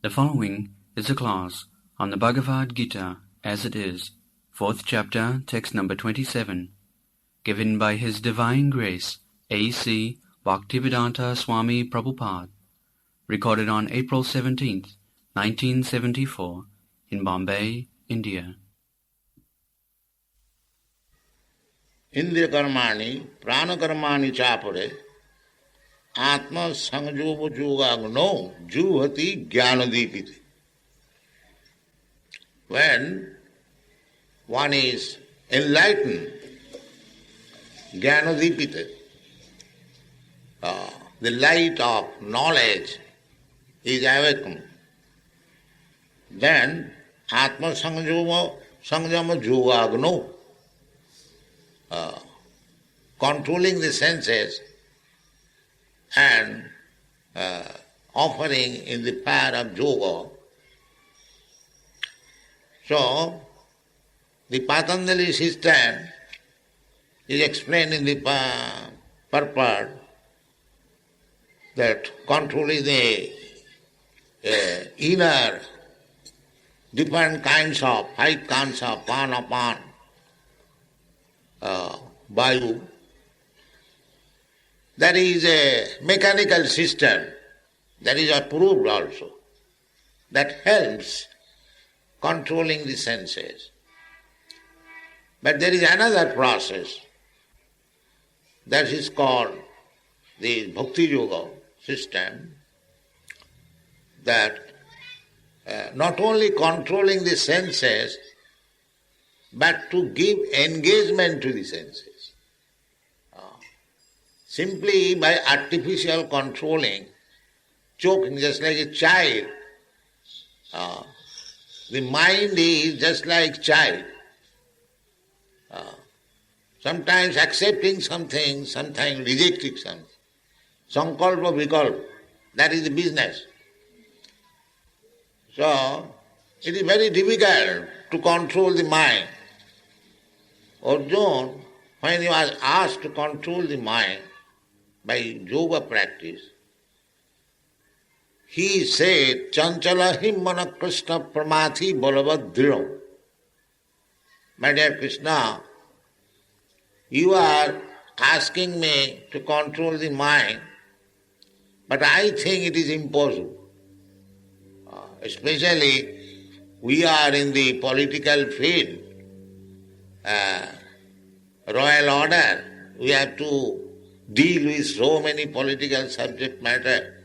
The following is a class on the Bhagavad Gita as it is, 4th chapter, text number 27, given by His Divine Grace, A.C. Bhaktivedanta Swami Prabhupada, recorded on April 17th, 1974, in Bombay, India. Indriya karmani, prana karmani chapare, atma sanjogo jugagno, juhati jnanadipiti. When one is enlightened, jnanadipiti, the light of knowledge is awakened, then atma sanjama jugagno, controlling the senses and offering in the path of yoga. So, the Patanjali system is explained in the purport that controlling the inner different kinds of, 5 kinds of prana, vayu. That is a mechanical system that is approved also, that helps controlling the senses. But there is another process that is called the Bhakti Yoga system, that not only controlling the senses, but to give engagement to the senses. Simply by artificial controlling, choking, just like a child, the mind is just like child. Sometimes accepting something, sometimes rejecting something. Sankalpa vikalpa, that is the business. So, it is very difficult to control the mind. Arjuna, when he was asked to control the mind by yoga practice, he said, Chanchala himmana Krishna pramathi balavad dhriram. My dear Krishna, you are asking me to control the mind, but I think it is impossible. Especially, we are in the political field, royal order, we have to deal with so many political subject matter.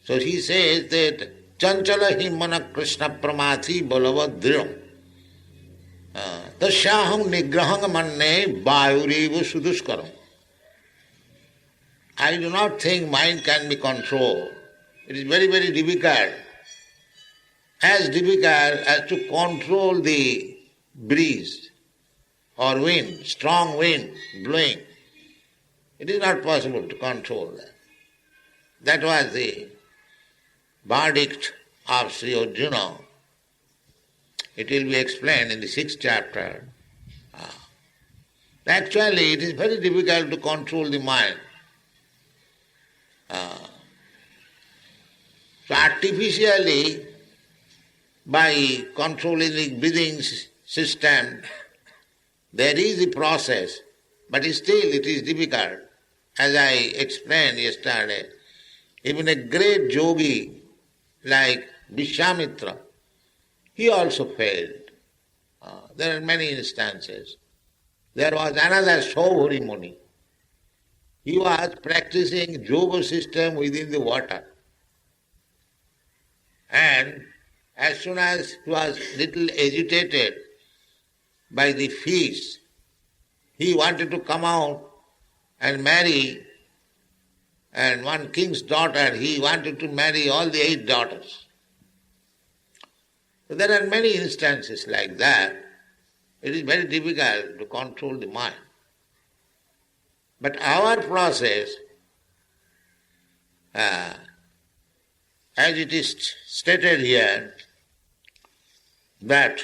So he says that Chanchala himmana Krishna pramathi balavad dhriram. Tasyaham nigraham manne vayuriva suduskaram. I do not think mind can be controlled. It is very, very difficult. As difficult as to control the breeze or wind, strong wind blowing. It is not possible to control that. That was the verdict of Sri Arjuna. It will be explained in the 6th chapter. Actually, it is very difficult to control the mind. So artificially, by controlling the breathing system, there is a process, but still it is difficult. As I explained yesterday, even a great yogi like Vishwamitra, he also failed. There are many instances. There was another Saubhari Muni. He was practicing yoga system within the water. And as soon as he was little agitated by the fish, he wanted to come out and marry, and one king's daughter, he wanted to marry all the 8 daughters. So there are many instances like that. It is very difficult to control the mind. But our process, as it is stated here, that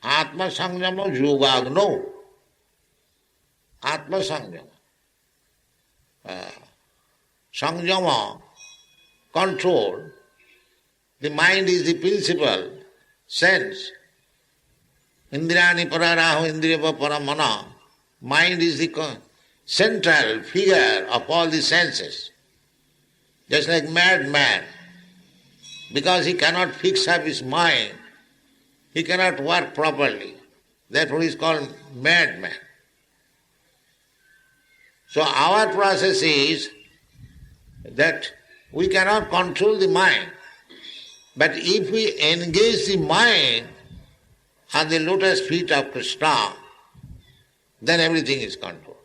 Atma Sanjama Yogagno, Atma Sanjama. Sanjama control. The mind is the principal sense. Indrani pararaho indriyava paramana. Mind is the central figure of all the senses. Just like madman. Because he cannot fix up his mind, he cannot work properly. Therefore he is called madman. So our process is that we cannot control the mind. But if we engage the mind on the lotus feet of Krishna, then everything is controlled.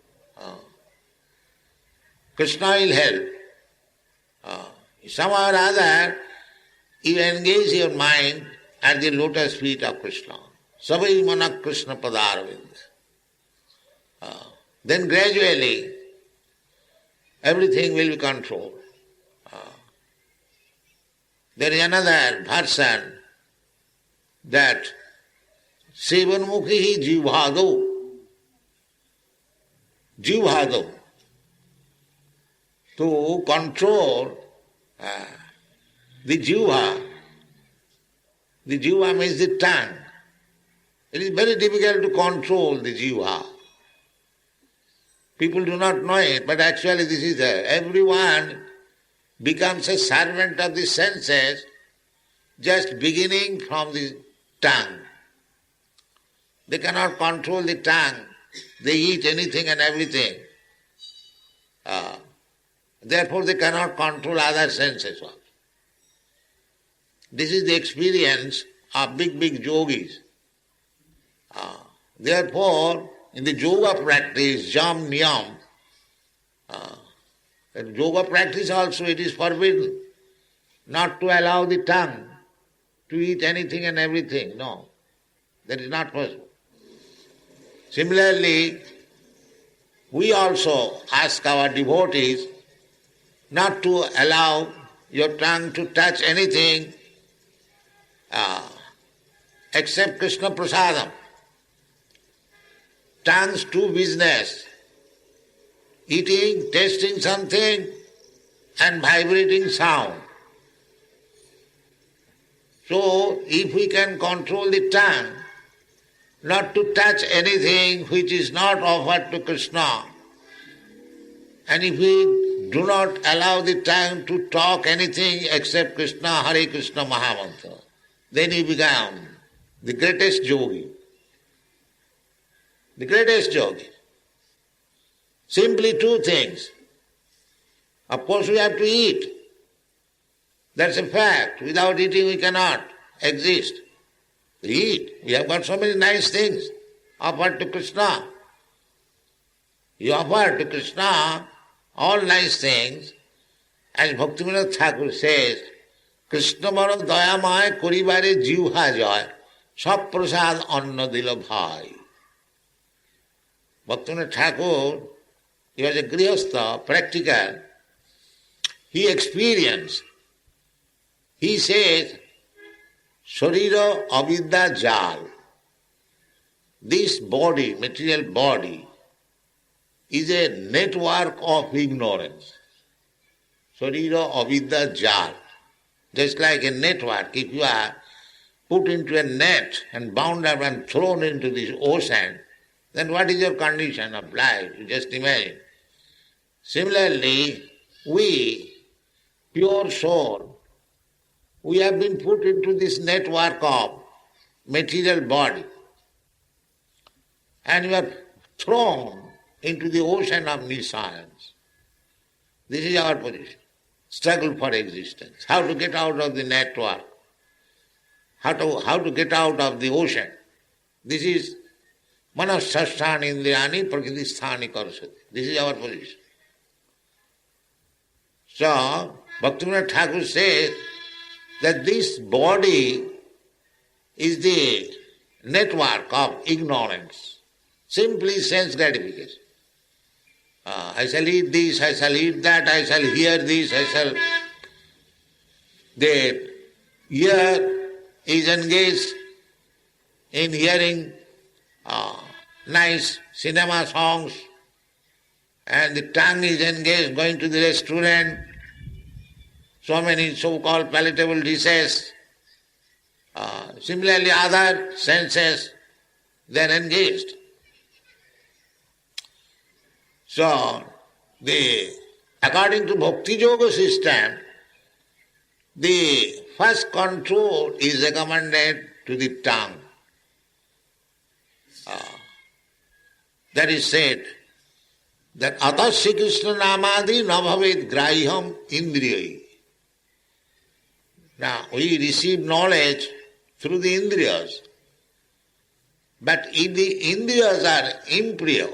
Krishna will help. Somehow or other, you engage your mind at the lotus feet of Krishna. Sabai manak Krishna padarvind. Then gradually, everything will be controlled. There is another version that Sevanmukhi jivhado. Jivhado. To control the jiva. The jiva means the tongue. It is very difficult to control the jiva. People do not know it, but actually this is there. Everyone becomes a servant of the senses, just beginning from the tongue. They cannot control the tongue. They eat anything and everything. Therefore they cannot control other senses also. This is the experience of big yogis. Therefore, in the yoga practice, jam niyam, in yoga practice also it is forbidden not to allow the tongue to eat anything and everything. No, that is not possible. Similarly, we also ask our devotees not to allow your tongue to touch anything except Krishna prasadam. Tongue's true business, eating, tasting something and vibrating sound. So, if we can control the tongue, not to touch anything which is not offered to Krishna, and if we do not allow the tongue to talk anything except Krishna, Hare Krishna Mahamantra, then we become the greatest yogi. The greatest yogi. Simply two things. Of course we have to eat. That's a fact. Without eating we cannot exist. We eat. We have got so many nice things offered to Krishna. You offer to Krishna all nice things. As Bhaktivinoda Thakur says, Krishna mara dayamay koribare jivha joy, sab prasad anna dila bhai. Bhaktivinoda Thakur, he was a grihastha, practical. He experienced. He says, Sharira avidya jal. This body, material body, is a network of ignorance. Sharira avidya jal. Just like a network, if you are put into a net and bound up and thrown into this ocean, then what is your condition of life? You just imagine. Similarly, we, pure soul, we have been put into this network of material body, and we are thrown into the ocean of nescience. This is our position. Struggle for existence. How to get out of the network. How to get out of the ocean. This is manasasthani indriyani prakritisthani karasati. This is our position. So, Bhaktivinoda Thakur says that this body is the network of ignorance, simply sense gratification. I shall eat this, I shall eat that, I shall hear this, I shall... The ear is engaged in hearing nice cinema songs, and the tongue is engaged going to the restaurant. so many so-called palatable dishes. Similarly, other senses, they are engaged. So, according to Bhakti Yoga system, the first control is recommended to the tongue. That is said that Atas Sri Krishna Namadi Nabhavet Graham Indriyai. Now, we receive knowledge through the Indriyas. But if the Indriyas are impure,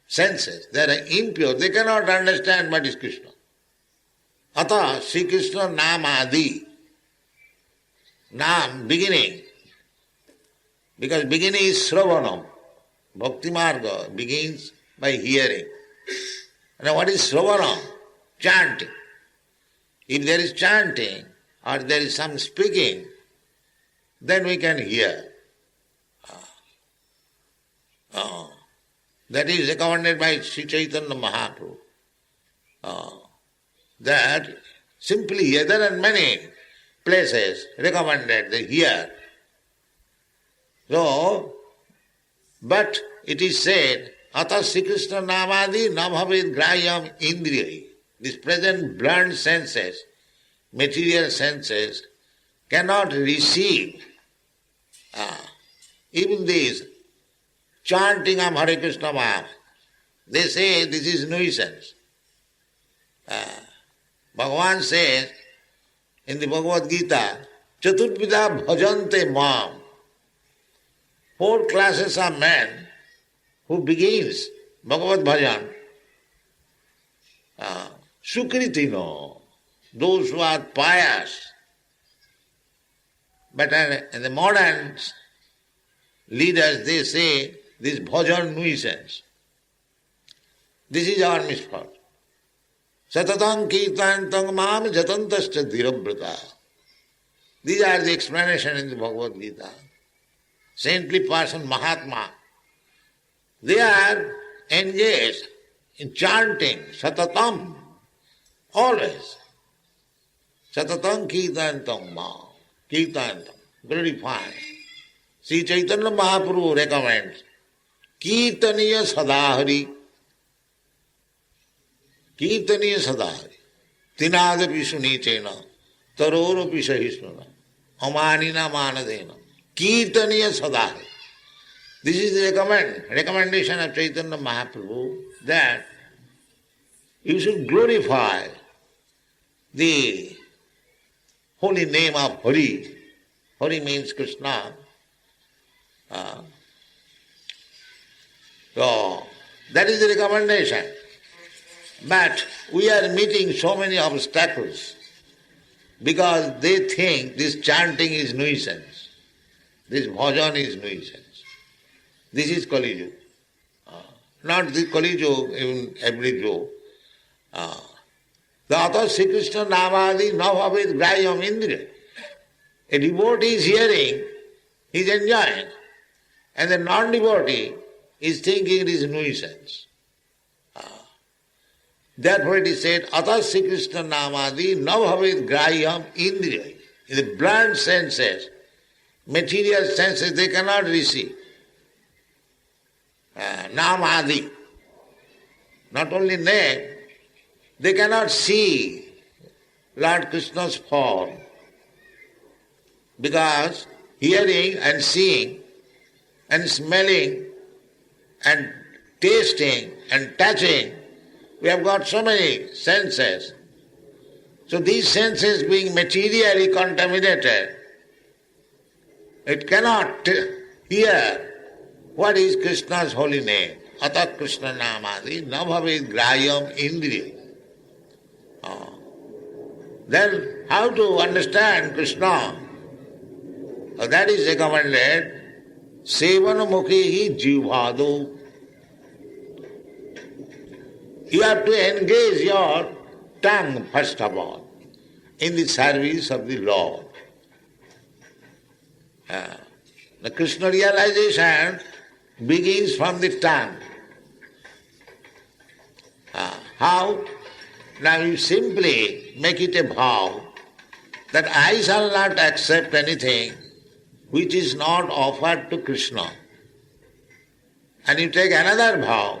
senses, they are impure, they cannot understand what is Krishna. Ata Sri Krishna Namadi. Nam, beginning. Because beginning is Sravanam. Bhakti Marga begins by hearing. Now what is Sravanam? Chanting. If there is chanting or there is some speaking, then we can hear. That is recommended by Sri Chaitanya Mahaprabhu. That simply hear. There are many places recommended they hear. So, but it is said, Ata Sri Krishna Namadi Nabhavid Grayam Indriyai. These present blunt senses, material senses, cannot receive even this chanting of Hare Krishna Maha. They say this is nuisance. Bhagavan says in the Bhagavad Gita, Chaturvida bhajante mam. 4 classes of men who begins Bhagavad Bhajan. Sukritino, those who are pious. But in the modern leaders, they say this bhajan nuisance. This is our misfortune. Satatang kirtantang mam jatantascha dhirabrata. These are the explanation in the Bhagavad Gita. Saintly person, Mahatma, they are engaged in chanting, satatam, always. Satatam kirtantam ma, kirtantam, glorifying. Sri Chaitanya Mahaprabhu recommends, kirtaniya sadahari, kirtaniya sadahari, tinadapi sunitena, taroropi sahisnana, amanina manadena. Kirtaniya sadahari. This is the recommendation of Chaitanya Mahaprabhu that you should glorify the holy name of Hari. Hari means Krishna. So that is the recommendation. But we are meeting so many obstacles because they think this chanting is nuisance. This bhajan is nuisance. This is Kali Yuga. Not the Kali Yuga, even every Yuga. The Ata Sri Krishna Namadi Navavid Grayam Indriya. A devotee is hearing, he is enjoying. And the non-devotee is thinking it is nuisance. Therefore it is said, Ata Sri Krishna Namadi Navavid Grayam Indriya. In the blunt senses, material senses, they cannot receive. Namadi. Not only name, they cannot see Lord Krishna's form. Because hearing and seeing and smelling and tasting and touching, we have got so many senses. So these senses being materially contaminated, it cannot hear what is Krishna's holy name. Ata Krishna Namadi Nabhavid Grayam Indriya. Then how to understand Krishna? That is recommended. Sevana Mukhi Jivado. You have to engage your tongue first of all in the service of the Lord. The Krishna realization begins from the tongue. How? Now you simply make it a vow that I shall not accept anything which is not offered to Krishna. And you take another vow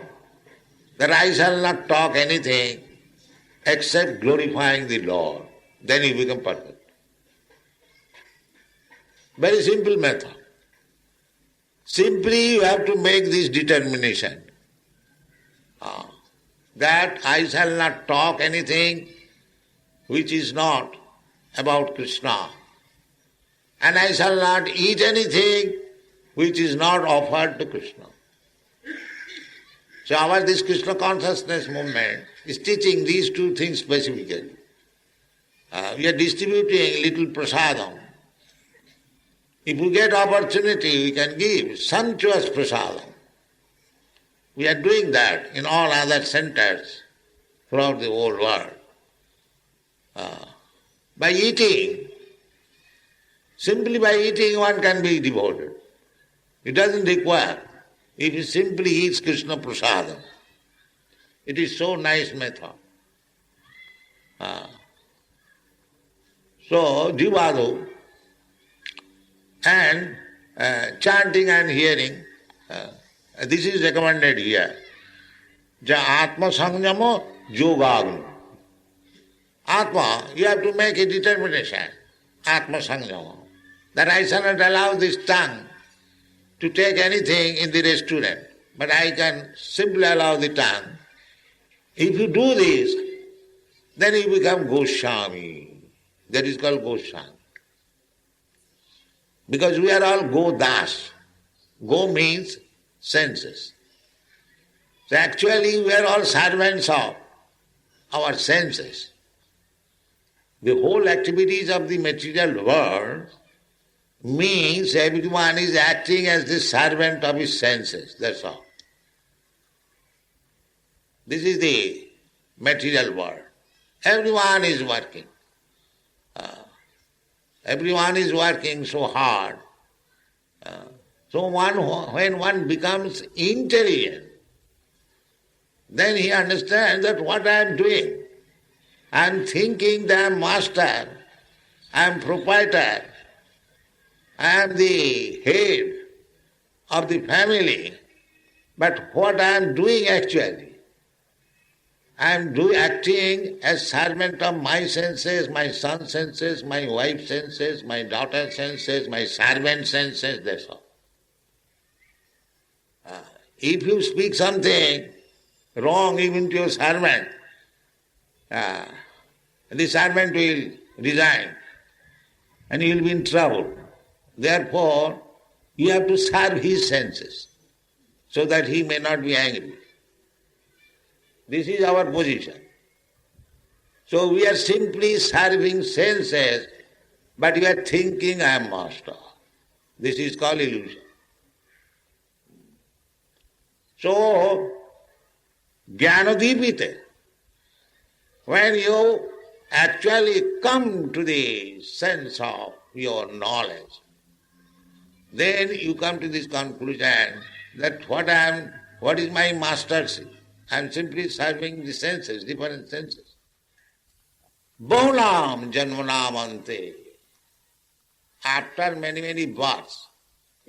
that I shall not talk anything except glorifying the Lord. Then you become perfect. Very simple method. Simply you have to make this determination that I shall not talk anything which is not about Krishna, and I shall not eat anything which is not offered to Krishna. So our this Krishna consciousness movement is teaching these two things specifically. We are distributing little prasadam. If we get opportunity, we can give sumptuous prasadam. We are doing that in all other centers throughout the whole world. By eating, simply by eating one can be devoted. It doesn't require. If he simply eats Krishna prasadam, it is so nice method. So, jivadu and chanting and hearing, this is recommended here. Ja atma sangyamo yogagni. Atma, you have to make a determination, atma sangyama, that I shall not allow this tongue to take anything in the restaurant, but I can simply allow the tongue. If you do this, then you become Goswami. That is called Goswami. Because we are all Godas. Go means senses. So actually we are all servants of our senses. The whole activities of the material world means everyone is acting as the servant of his senses, that's all. This is the material world. Everyone is working. Everyone is working so hard. So when one becomes intelligent, then he understands that what I am doing, I am thinking that I am master, I am proprietor, I am the head of the family, but what I am doing actually, I am acting as servant of my senses, my son's senses, my wife's senses, my daughter's senses, my servant's senses, that's all. If you speak something wrong even to your servant, the servant will resign and he will be in trouble. Therefore, you have to serve his senses so that he may not be angry. This is our position. So we are simply serving senses, but we are thinking I am master. This is called illusion. So, jnanadipite, when you actually come to the sense of your knowledge, then you come to this conclusion that what is my mastership? I am simply serving the senses, different senses. Bahunam janmanam ante. After many, many births,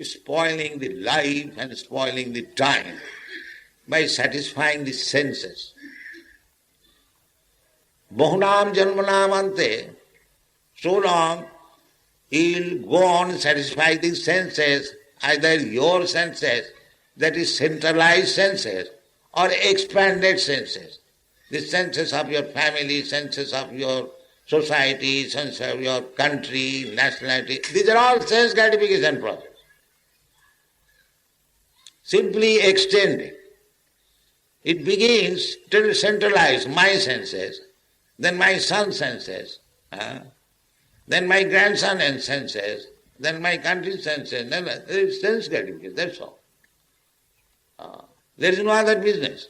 spoiling the life and spoiling the time by satisfying the senses. Bahunam janmanam ante. So long you'll go on satisfy the senses, either your senses, that is centralized senses, or expanded senses. The senses of your family, senses of your society, sense of your country, nationality. These are all sense gratification process. Simply extending. It begins to centralize my senses, then my son's senses, then my grandson's senses, then my country's senses, then sense gratification, that's all. There is no other business.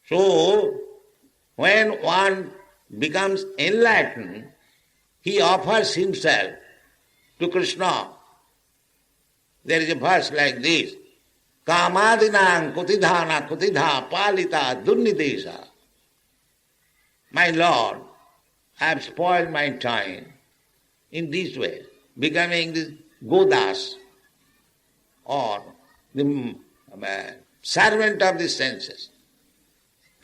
So, when one becomes enlightened, he offers himself to Krishna. There is a verse like this, Kamadinang kutidhana kutidha palita dunnidesa. My Lord, I have spoiled my time in this way, becoming the Godas or the servant of the senses.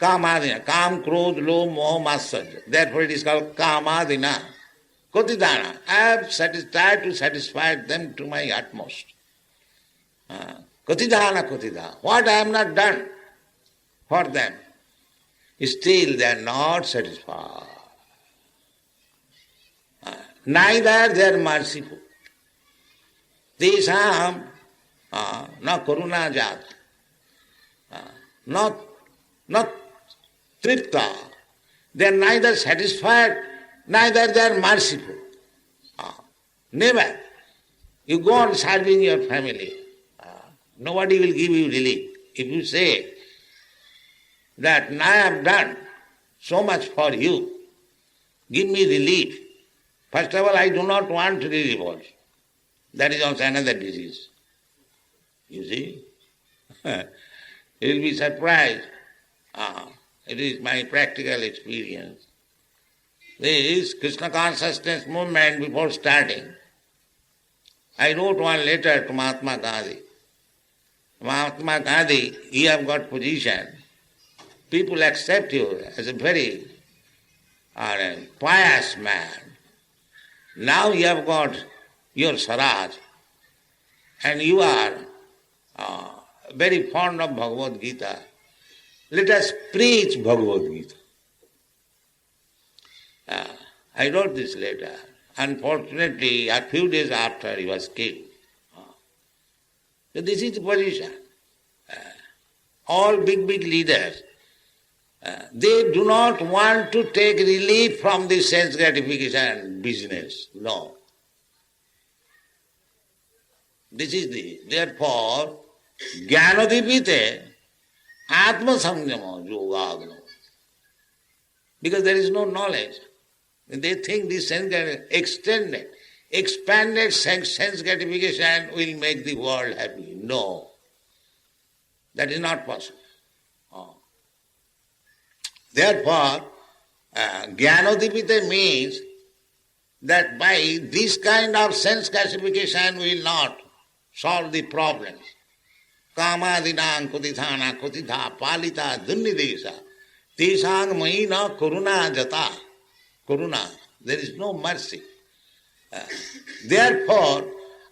Kamadina, Kam, Krodh, Lo, Moh, Matsarya. Therefore it is called Kamadina. Kotidana, I have tried to satisfy them to my utmost. Kotidana. What I have not done for them, still they are not satisfied. Neither they are merciful. Tesham na karuna jata, not tripta. They are neither satisfied, neither they are merciful. Never. You go on serving your family. Nobody will give you relief. If you say that I have done so much for you, give me relief. First of all, I do not want relief also. That is also another disease. You see? You will be surprised. It is my practical experience. This Krishna consciousness movement, before starting, I wrote one letter to Mahatma Gandhi. Mahatma Gandhi, you have got position. People accept you as a very pious man. Now you have got your Swaraj, and you are very fond of Bhagavad Gita. Let us preach Bhagavad Gita. I wrote this letter. Unfortunately, a few days after he was killed. So this is the position. All big leaders, they do not want to take relief from the sense gratification business. No. This is therefore, Jnanodipite Atma Samyama Yogagno. Because there is no knowledge. They think this sense expanded sense gratification will make the world happy. No. That is not possible. Therefore, Jnanodipite means that by this kind of sense classification will not solve the problems. Kamadinang kutithana kutitha palita dunnidesa tesang maina karuna jata. Karuna, there is no mercy. Therefore,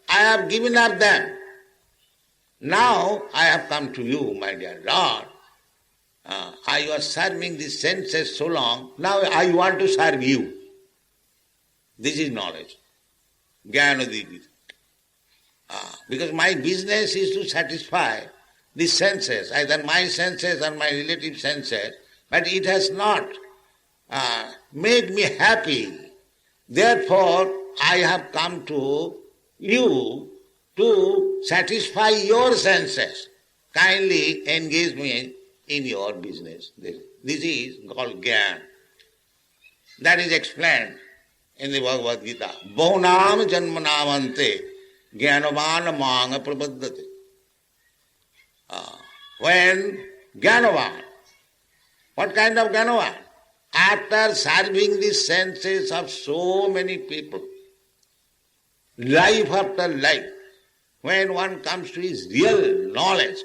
I have given up them. Now I have come to you, my dear Lord. I was serving the senses so long, now I want to serve you. This is knowledge. Jnanodipita. Because my business is to satisfy the senses, either my senses or my relative senses, but it has not made me happy. Therefore, I have come to you to satisfy your senses. Kindly engage me in your business. This is called Gyan. That is explained in the Bhagavad Gita. Bhaunam janmanamante jnanavan manga prabaddate. When Jnanavan, what kind of Jnanavan? After serving the senses of so many people, life after life, when one comes to his real knowledge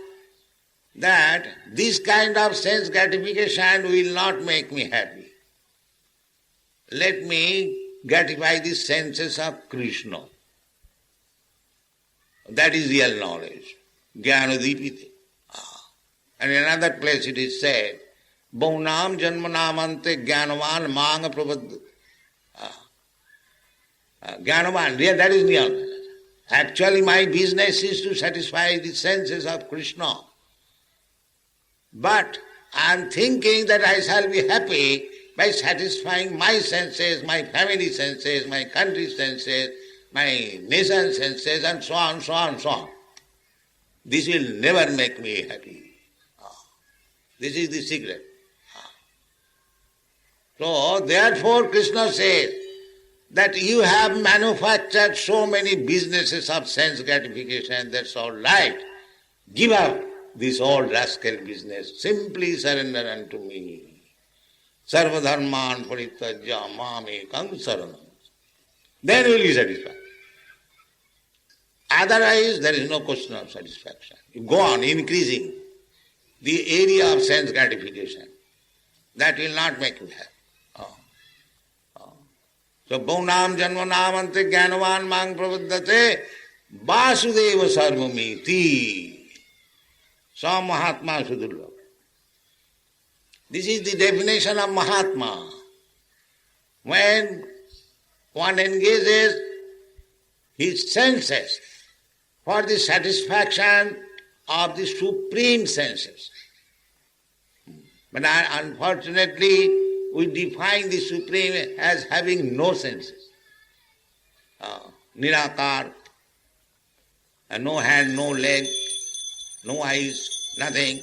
that this kind of sense gratification will not make me happy. Let me gratify the senses of Krishna. That is real knowledge. Jnanodipite. And in another place it is said, Bhaunam janmanamante jnanavan manga prabhaddha. Jnanavan, that is real knowledge. Actually my business is to satisfy the senses of Krishna. But I am thinking that I shall be happy by satisfying my senses, my family senses, my country senses, my nation senses, and so on, so on, so on. This will never make me happy. This is the secret. So, therefore Krishna says that you have manufactured so many businesses of sense gratification, that's all right. Give up this old rascal business. Simply surrender unto me. Sarva dharman parityajya mamekam saranam. Then will be satisfied. Otherwise, there is no question of satisfaction. You go on increasing the area of sense gratification. That will not make you happy. So, Bhaunam Janmanam Ante Jnanavan Mang Prabuddhate Vasudeva Sarvamiti Sa Mahatma Sudurlabha. This is the definition of Mahatma. When one engages his senses for the satisfaction of the supreme senses. But unfortunately, we define the supreme as having no senses. Nirakar, no hand, no leg, no eyes, nothing,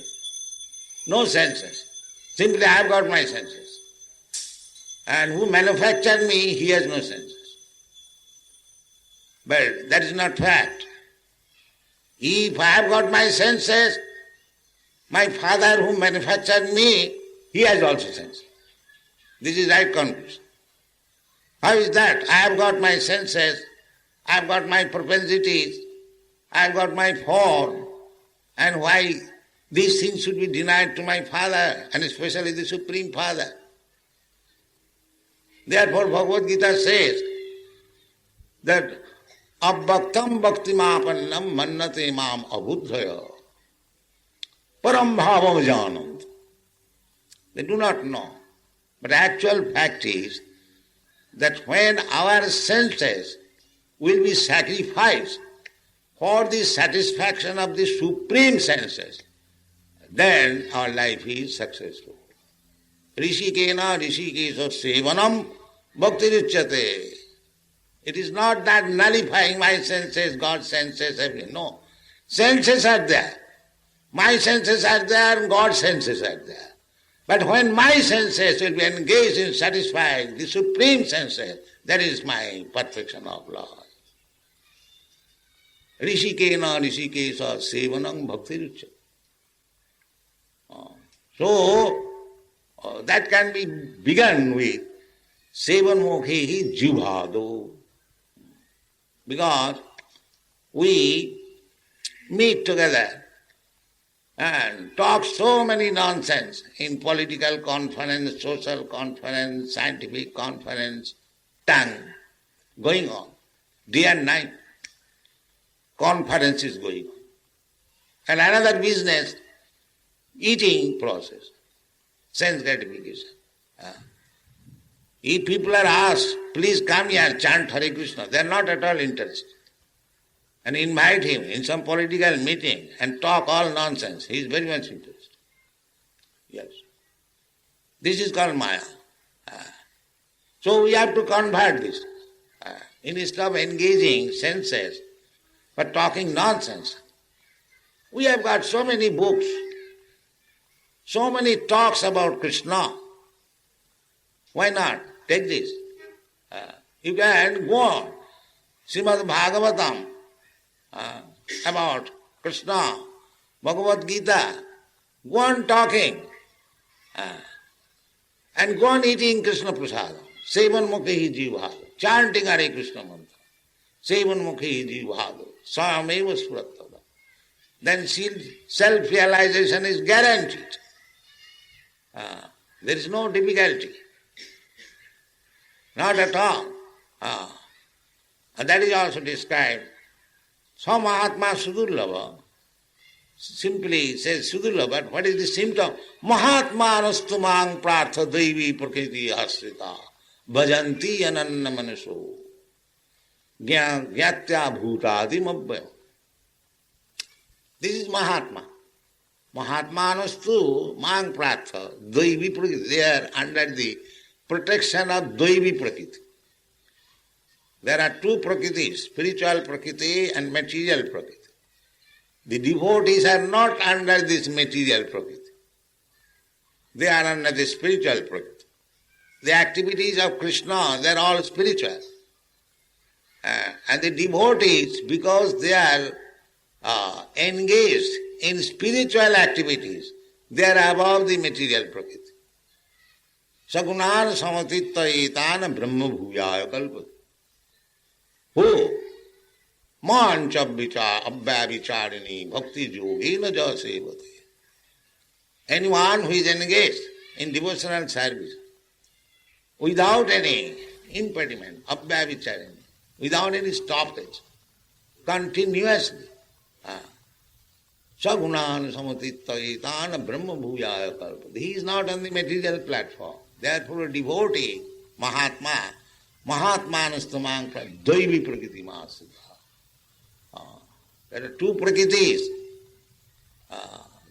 no senses. Simply I have got my senses. And who manufactured me, he has no senses. But that is not fact. If I have got my senses, my father who manufactured me, he has also senses. This is right conclusion. How is that? I have got my senses, I have got my propensities, I have got my form, and why these things should be denied to my father, and especially the Supreme Father? Therefore Bhagavad Gita says that Abbhaktam bhaktimapannam mannate mam abudhaya param bhavam janam. They do not know. But actual fact is that when our senses will be sacrificed for the satisfaction of the supreme senses, then our life is successful. Rishikena rishikesha sevanam bhaktirichyate. It is not that nullifying my senses, God's senses, everything. No. Senses are there. My senses are there, God's senses are there. But when my senses will be engaged in satisfying the supreme senses, that is my perfection of life. Rishikena rishikesha sevanam bhaktirichyate. So, that can be begun with sevanmukhi jivhado. Because we meet together and talk so many nonsense in political conference, social conference, scientific conference, tongue, going on, day and night. Conference is going on. And another business, eating process, sense gratification. If people are asked, please come here, chant Hare Krishna, they are not at all interested. And invite him in some political meeting and talk all nonsense. He is very much interested. Yes. This is called Maya. So we have to convert this. Instead of engaging senses for talking nonsense, we have got so many books, so many talks about Krishna. Why not? Take this. You can go on. Srimad Bhagavatam about Krishna, Bhagavad Gita. Go on talking. And go on eating Krishna Prasadam. Sevan mukhi jivhado. Chanting Hare Krishna mantra. Sevan mukhi jivhado. Sameva surattava. Then self-realization is guaranteed. There is no difficulty. Not at all. And that is also described. Sa Mahatma Sudurlabha simply says Sudurlabha, but what is the symptom? Mahatma anastumang prartha devi prakriti asrita bhajanti ananna manaso gyatya bhutadi mabhaya. This is Mahatma. Mahatma anastu mang prartha devi prakriti. They are under the protection of Daivi Prakriti. There are two Prakritis, spiritual Prakriti and material Prakriti. The devotees are not under this material Prakriti. They are under the spiritual Prakriti. The activities of Krishna, they are all spiritual. And the devotees, because they are engaged in spiritual activities, they are above the material Prakriti. Sagunar samatittayetana brahma bhujaya kalpati. Who? Mancha abhyavicharini bhakti yogena jasevati. Anyone who is engaged in devotional service without any impediment, abhyavicharini, without any stoppage, continuously. Sagunan samatittayetana brahma bhujaya kalpati. He is not on the material platform. Therefore a devotee, Mahatma, Mahatmanastamang Daivi Prakriti Masudha. There are two Prakritis.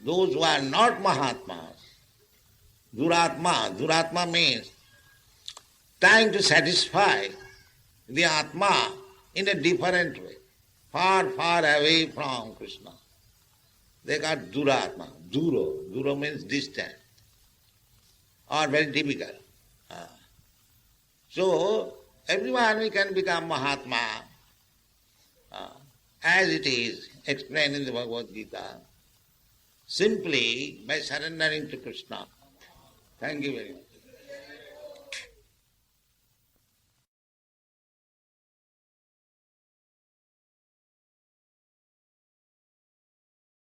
Those who are not Mahatmas, Duratma means trying to satisfy the Atma in a different way, far away from Krishna. They got Duratma. Duro means distant or very difficult. So, everyone can become Mahatma as it is explained in the Bhagavad Gita, simply by surrendering to Krishna. Thank you very much.